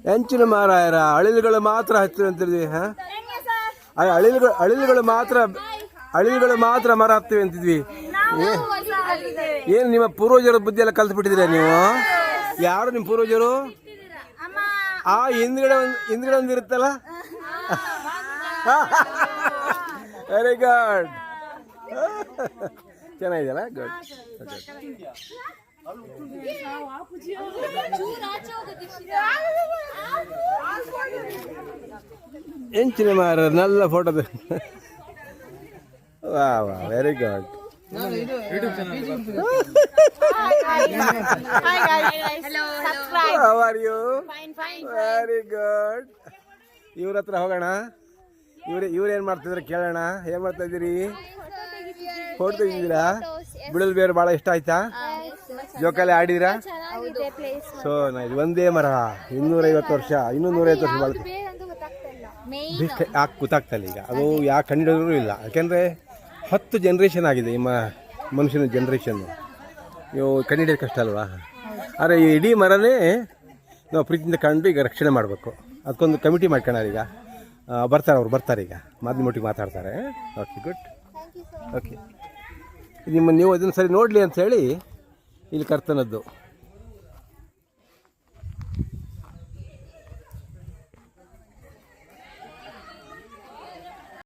ಹೆಂಚಿನ ಮಾರಾಯರ ಅಳಿಲುಗಳು ಮಾತ್ರ ಹತ್ತಿವಂತಿದ್ವಿ. ಅಳಿಲುಗಳು ಮಾತ್ರ ಮರ ಹತ್ತಿವಿ ಅಂತಿದ್ವಿ. ಏನು ನಿಮ್ಮ ಪೂರ್ವಜರ ಬುದ್ಧಿ ಎಲ್ಲ ಕಲ್ತು ಬಿಟ್ಟಿದ್ದೀರಾ ನೀವು? ಯಾರು ನಿಮ್ಮ ಪೂರ್ವಜರು? ಆ ಹಿಂದ್ಗಡೆ ಒಂದು ಇರುತ್ತಲ್ಲ. ವೆರಿ ಗುಡ್, ಚೆನ್ನಾಗಿದೆಯಲ್ಲ? ಗುಡ್. ಹೆಂಚಿನ ಮಾರ ನಲ್ಲ ಫೋಟೋದು. ವಾ ವಾ, very good. How are you? Very good. ಇವ್ರ ಹತ್ರ ಹೋಗೋಣ. ಇವ್ರು ಏನು ಮಾಡ್ತಿದ್ರೆ ಕೇಳೋಣ. ಏನು ಮಾಡ್ತಾ ಇದ್ದೀರಿ? ಫೋಟೋ ತೆಗಿದ್ದೀರಾ? ಬಿಡಲ್ ಬೇರು ಭಾಳ ಇಷ್ಟ ಆಯ್ತಾ? ಜೋಕಾಲಿ ಆಡಿದ್ರಾ? ಸೊ ಇದು ಒಂದೇ ಮರ 250 ವರ್ಷ, ಇನ್ನೂ 150 ವರ್ಷ ಬಾಳುತ್ತೆ. ಗೊತ್ತಾಗ್ತಲ್ಲ ಈಗ ಅದು ಯಾಕೆ ಕಂಡಿಡಿದ್ರೂ ಇಲ್ಲ. ಯಾಕೆಂದರೆ 10 ಜನ್ರೇಷನ್ ಆಗಿದೆ ಈ ಮನುಷ್ಯನ ಜನ್ರೇಷನ್ನು. ನೀವು ಕಂಡಿಡಿಯೋದು ಕಷ್ಟ ಅಲ್ವಾ? ಆದರೆ ಈ ಇಡೀ ಮರನೇ ನಾವು ಪ್ರೀತಿಯಿಂದ ಕಂಡು ಈಗ ರಕ್ಷಣೆ ಮಾಡಬೇಕು. ಅದಕ್ಕೊಂದು ಕಮಿಟಿ ಮಾಡ್ಕೊಳ್ಳೋಣ. ಈಗ ಅವ್ರು ಬರ್ತಾರೆ ಈಗ ಮಾಧ್ಯಮೊಟ್ಟಿಗೆ ಮಾತಾಡ್ತಾರೆ. Okay, good. ಓಕೆ, ನೀವು ಅದನ್ನು ಸರಿ ನೋಡಲಿ ಅಂತ ಹೇಳಿ ಇಲ್ಲಿ ಕರ್ತನದ್ದು.